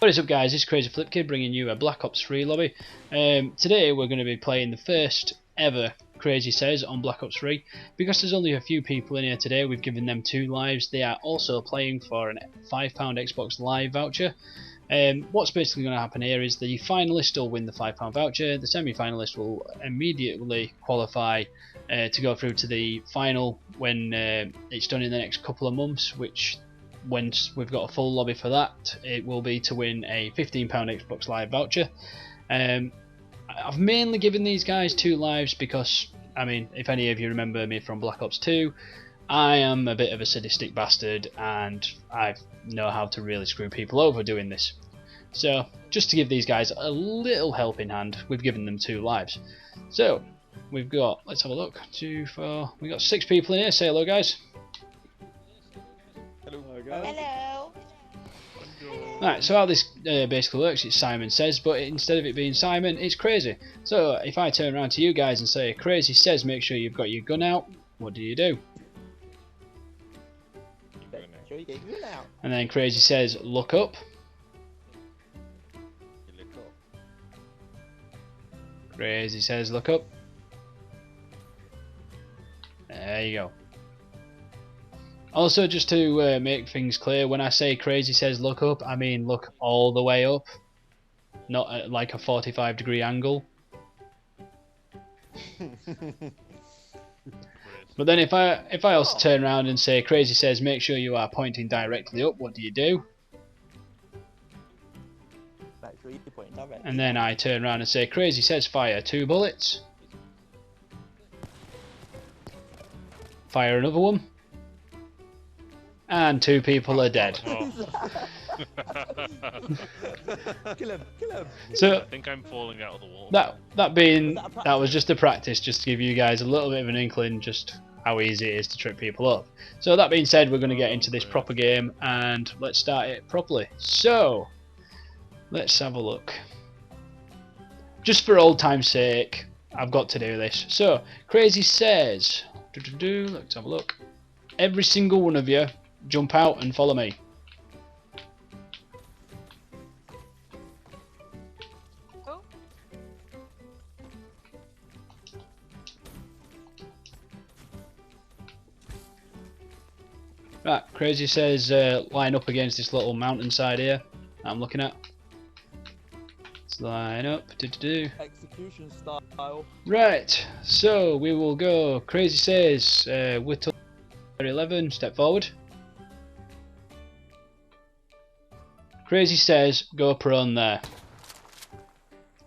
What is up guys, it's Crazy Flip Kid bringing you a Black Ops 3 lobby. Today we're going to be playing the first ever Crazy Says on Black Ops 3. Because there's only a few people in here today, we've given them 2 lives. They are also playing for a £5 Xbox Live voucher. What's basically going to happen here is the finalist will win the £5 voucher, the semi-finalist will immediately qualify to go through to the final when it's done in the next couple of months, which once we've got a full lobby for that, it will be to win a £15 Xbox Live voucher. I've mainly given these guys 2 lives because, I mean, if any of you remember me from Black Ops 2, I am a bit of a sadistic bastard and I know how to really screw people over doing this. So, just to give these guys a little helping hand, we've given them 2 lives. So, we've got, let's have a look, 2, 4, we've got 6 people in here. Say hello guys. Hello. Right, so how this basically works, it's Simon Says, but instead of it being Simon, it's Crazy. So if I turn around to you guys and say, Crazy Says, make sure you've got your gun out, what do you do? And then Crazy Says, look up. Crazy Says, look up. There you go. Also, just to make things clear, when I say Crazy Says look up, I mean look all the way up, not at like a 45-degree angle. But then if I also turn around and say Crazy Says make sure you are pointing directly up, what do you do? And then I turn around and say Crazy Says fire 2 bullets. Fire another one. And 2 people are dead. Oh. Kill him. So I think I'm falling out of the water. that was just a practice, just to give you guys a little bit of an inkling just how easy it is to trip people up. So that being said, we're going to get into this proper game and let's start it properly. So let's have a look. Just for old time's sake, I've got to do this. So Crazy Says, let's have a look. Every single one of you, jump out and follow me. Oh. Right, Crazy Says line up against this little mountainside here I'm looking at. Let's line up. Execution style. Right, so we will go. Crazy Says Whittle 11, step forward. Crazy Says go prone there.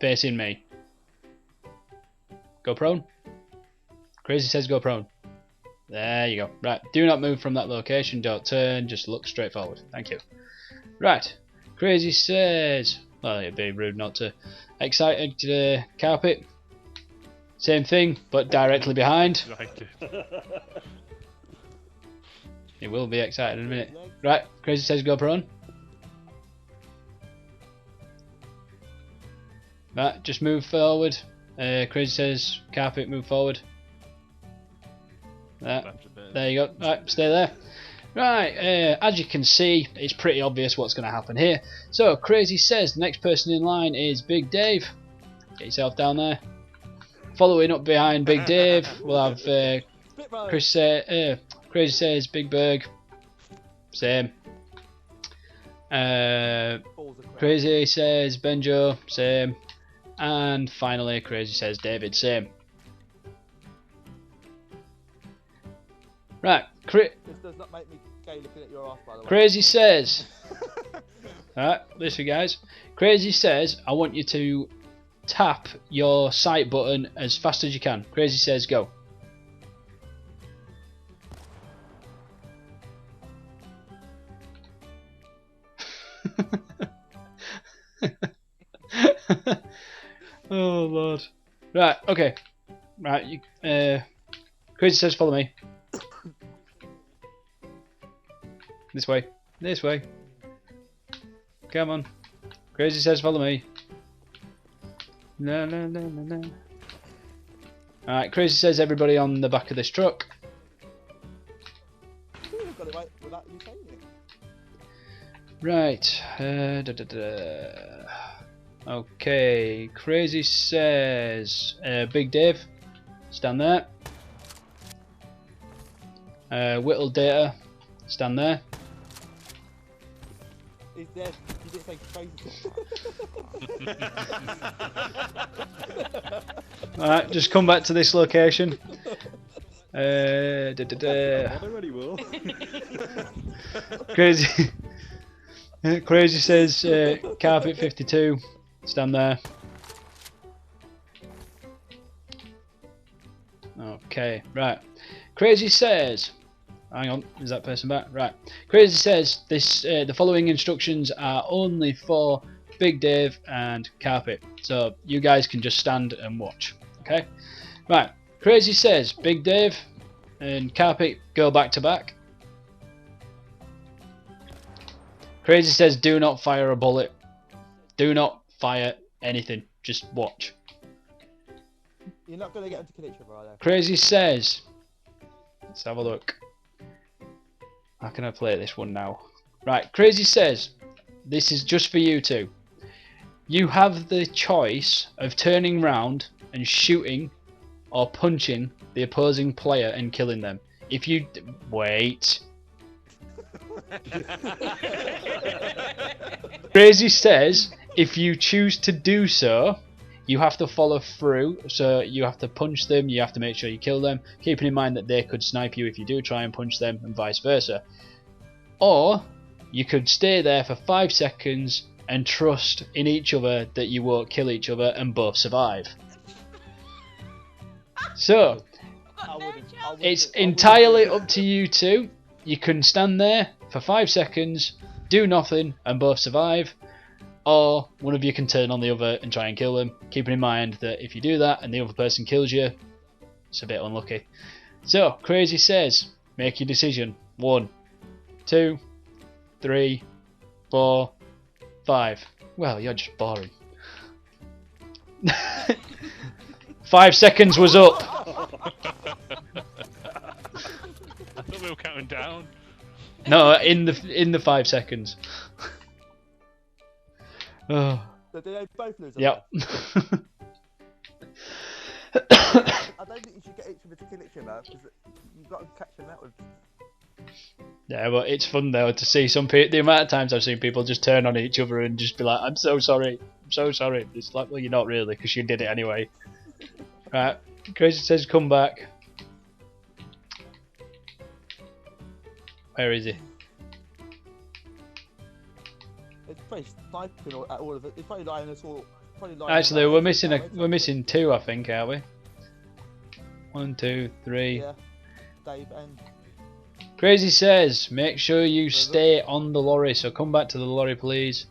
Facing me. Go prone. Crazy Says go prone. There you go. Right, do not move from that location, don't turn, just look straight forward. Thank you. Right, Crazy Says, well, it'd be rude not to. Excited carpet. Same thing, but directly behind. He will be excited in a minute. Right, Crazy Says go prone. Right, just move forward. Crazy Says carpet, move forward. There you go. Right, stay there. Right, as you can see, it's pretty obvious what's going to happen here. So, Crazy Says the next person in line is Big Dave. Get yourself down there. Following up behind Big Dave, we'll have Crazy Says Big Berg. Same. Crazy Says Benjo. Same. And finally, Crazy Says David. Same. Right. This does not make me gay looking at your ass, by the way. Crazy Says. Alright, listen guys. Crazy Says, I want you to tap your sight button as fast as you can. Crazy Says go. Oh lord. Right, okay. Right, you Crazy Says follow me. This way. This way. Come on. Crazy Says follow me. No. Alright, Crazy Says everybody on the back of this truck. Got it right without you saying it. Right. Okay. Crazy says Big Dave, stand there. Whittle Data, stand there. He's dead. He didn't say crazy. Alright, just come back to this location. Crazy. Crazy says carpet 52, stand there. Okay, right. Crazy says, hang on, is that person back? Right. Crazy says this the following instructions are only for Big Dave and Carpet, so you guys can just stand and watch. Okay. Right. Crazy says Big Dave and Carpet go back to back. Crazy says do not fire a bullet. Do not fire anything. Just watch. You're not gonna get them to kill each other, are they? Crazy says, let's have a look. How can I play this one now? Right, Crazy says, this is just for you two. You have the choice of turning round and shooting or punching the opposing player and killing them. If you wait. Crazy says, if you choose to do so, you have to follow through, so you have to punch them, you have to make sure you kill them, keeping in mind that they could snipe you if you do try and punch them, and vice versa. Or, you could stay there for 5 seconds and trust in each other that you won't kill each other and both survive. So, it's entirely up to you two. You can stand there for 5 seconds, do nothing, and both survive. Or one of you can turn on the other and try and kill them, keeping in mind that if you do that and the other person kills you, it's a bit unlucky. So, Crazy says, make your decision. 1, 2, 3, 4, 5. Well, you're just boring. 5 seconds was up. I thought we were counting down. No, in the 5 seconds. Oh. So do they both lose? Yep. I don't think you should get each other to kill each other because you've got to catch them out with. Yeah, but it's fun though to see some people. The amount of times I've seen people just turn on each other and just be like, "I'm so sorry, I'm so sorry." It's like, well, you're not really, because you did it anyway. Right, Crazy says, "Come back." Where is he? It's probably sniping at all of it. It's probably lying us all. Actually, we're missing 2, I think, aren't we? 1, 2, 3. Yeah, Dave and. Crazy says, make sure you stay on the lorry, so come back to the lorry, please.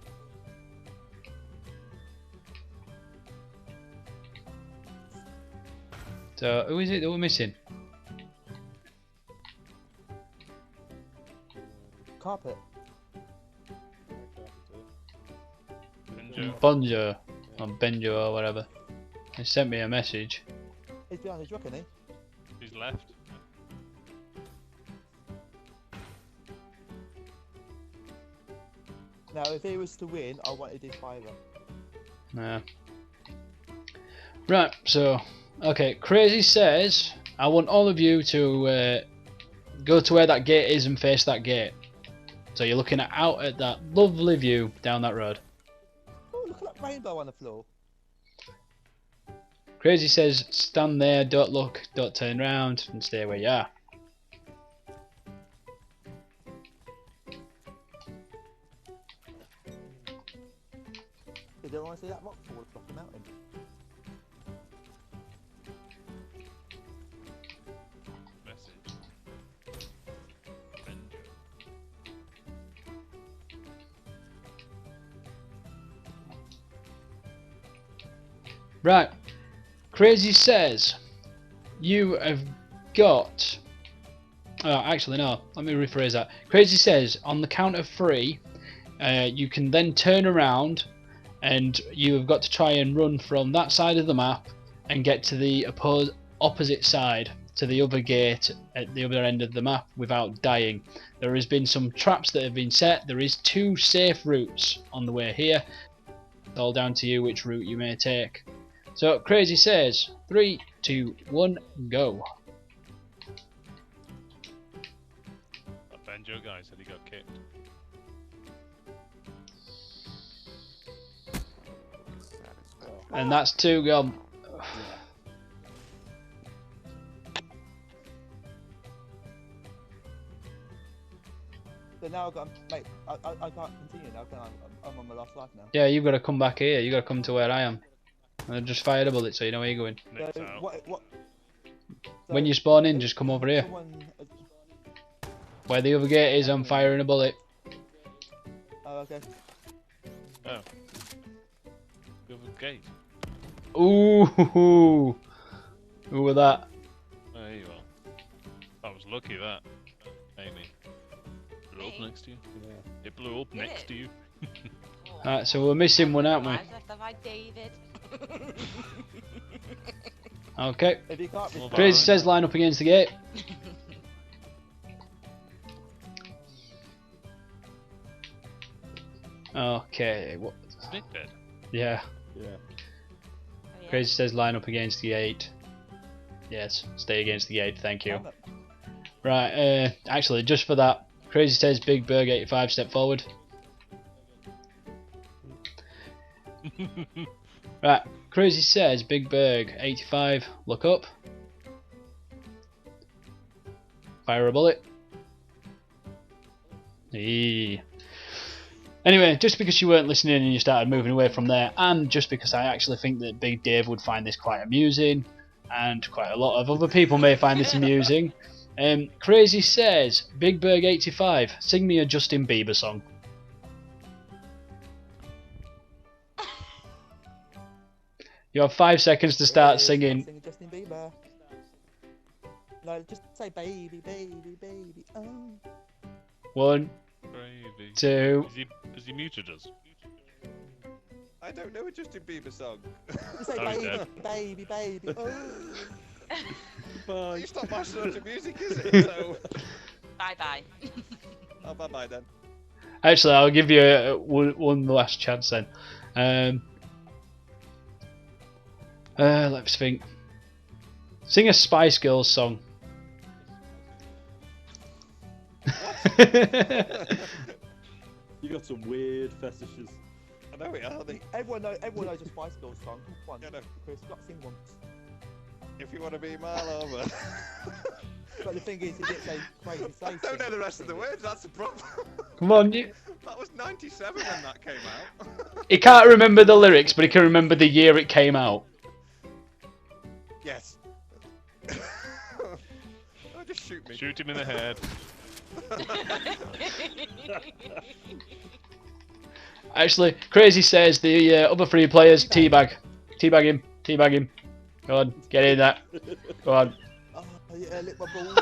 So, who is it that we're missing? Carpet. Bonjo, or Benjo, or whatever. He sent me a message. He's behind his rock, isn't he? He's left. Now, if he was to win, I wanted his fiver. Nah. Right, so, okay, Crazy says, I want all of you to go to where that gate is and face that gate. So you're looking out at that lovely view down that road. Oh, look at that rainbow on the floor. Crazy says, stand there, don't look, don't turn round, and stay where you are. You don't want to see that rock fall off the mountain. Right, Crazy says, you have got... Oh, actually no, let me rephrase that. Crazy says, on the count of 3, you can then turn around and you have got to try and run from that side of the map and get to the opposite side to the other gate at the other end of the map without dying. There has been some traps that have been set. There is 2 safe routes on the way here. It's all down to you which route you may take. So Crazy says 3, 2, 1, go. That Banjo guy said he got kicked. And that's 2 gone. So now I've got, mate, I can't continue now, can I? I'm on my last life now. Yeah, you've got to come back here. You've got to come to where I am. I just fired a bullet so you know where you're going. Nick's So, out. what, When you spawn in, just come over here. Where the other gate is, I'm firing a bullet. Oh, okay. Oh. The other gate. Ooh, who was that? Oh, there you are. That was lucky, that. Amy. Blew up next to you. Yeah. It blew up next it? to you. Alright, so we're missing one, aren't we? Lives left of our David. Okay. If you can't Well, Crazy says line up against the gate. Okay, what? Is Nick dead? Yeah. Yeah. Oh, yeah. Crazy says line up against the gate. Yes, stay against the gate, thank you. Right, actually, just for that, Crazy says Big Berg 85, step forward. Right, Crazy says Big Berg 85, look up. Fire a bullet. Eee. Anyway, just because you weren't listening and you started moving away from there, and just because I actually think that Big Dave would find this quite amusing, and quite a lot of other people may find this amusing, Crazy says, Big Berg 85, sing me a Justin Bieber song. You have 5 seconds to start singing. Sing Justin Bieber. No, just say baby, baby, baby. Oh. 1, Gravy. 2. Has he muted us? I don't know a Justin Bieber song. Just say Oh, he's baby, dead. baby, baby. Oh. Bye. It's not my sort of music, is it? So, Bye bye. oh, bye bye then. Actually, I'll give you one last chance then. Let's think. Sing a Spice Girls song. You got some weird fetishes. I know it, aren't they? Everyone knows a Spice Girls song. Come on, Yeah, no. Chris, got to sing one. If you want to be my lover. But the thing is, he didn't say crazy. I don't know the rest of the words, that's the problem. Come on, you. That was 97 when that came out. He can't remember the lyrics, but he can remember the year it came out. Yes. Oh, just shoot me. Shoot him in the head. Actually, Crazy says the other 3 players teabag. Teabag him. Teabag him. Go on, get in that. Go on. Oh, yeah, lick my balls.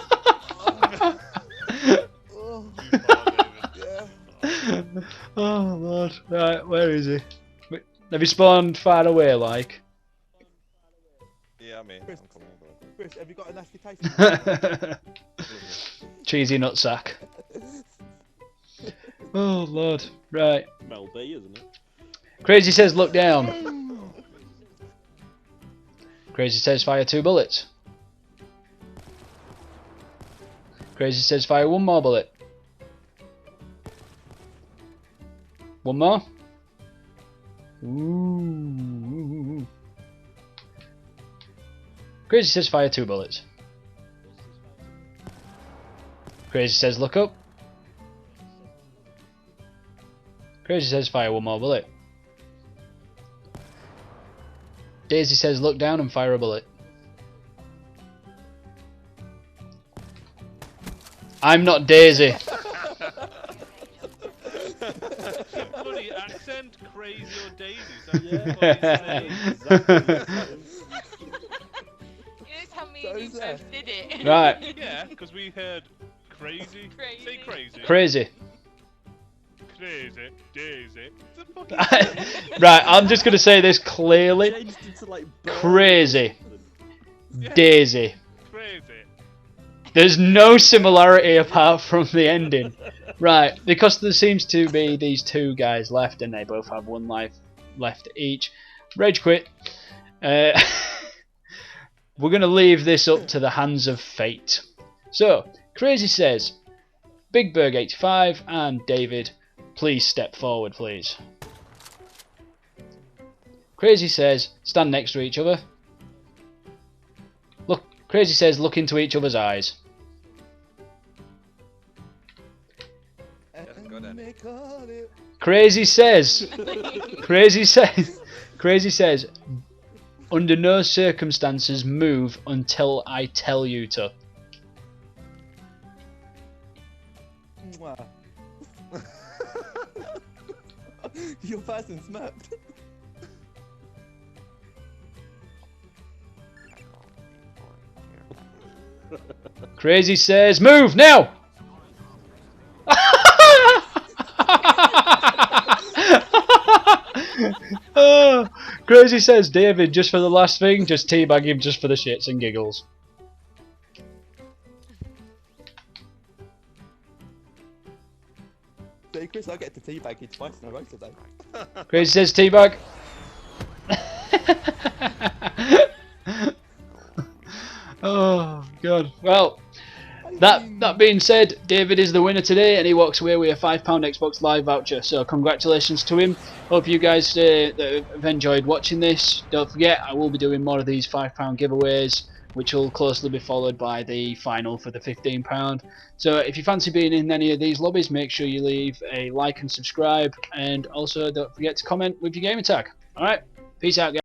Oh, yeah. Oh lord. Right, where is he? Wait, have you spawned far away like? Yeah, I'm in. I'm Chris. coming over. Chris, have you got a nasty taste? Cheesy nutsack. Oh lord. Right. Mel B, isn't it? Crazy says look down. Crazy says fire 2 bullets. Crazy says fire 1 more bullet. 1 more. Ooh. Crazy says fire 2 bullets. Crazy says look up. Crazy says fire 1 more bullet. Daisy says look down and fire a bullet. I'm not Daisy. Bloody accent, crazy or Daisy. Sounds Yeah. like funny Exactly. Here's how me and you So is both did it. Right. Yeah, because we heard crazy. Crazy. Say crazy. Crazy. Crazy. Daisy. The fuck Right, I'm just gonna say this clearly. Changed into like bird. Crazy. Yeah. Daisy. Crazy. There's no similarity apart from the ending. Right, because there seems to be these two guys left and they both have 1 life left each. Rage quit. We're going to leave this up to the hands of fate. So, Crazy says, Big Berg 85 and David, please step forward, please. Crazy says, stand next to each other. Look, Crazy says, look into each other's eyes. Go then. Crazy says, Crazy says, under no circumstances move until I tell you to. Mwah. Your person smacked. Crazy says, move now! Oh, Crazy says, David, just for the last thing, just teabag him just for the shits and giggles. So Chris, I get to teabag you twice in a row today. Crazy says, teabag. Oh, God. Well, that being said, David is the winner today and he walks away with a £5 Xbox Live voucher. So congratulations to him. Hope you guys that have enjoyed watching this. Don't forget, I will be doing more of these £5 giveaways, which will closely be followed by the final for the £15. So if you fancy being in any of these lobbies, make sure you leave a like and subscribe, and also don't forget to comment with your gamer tag. Alright, peace out guys.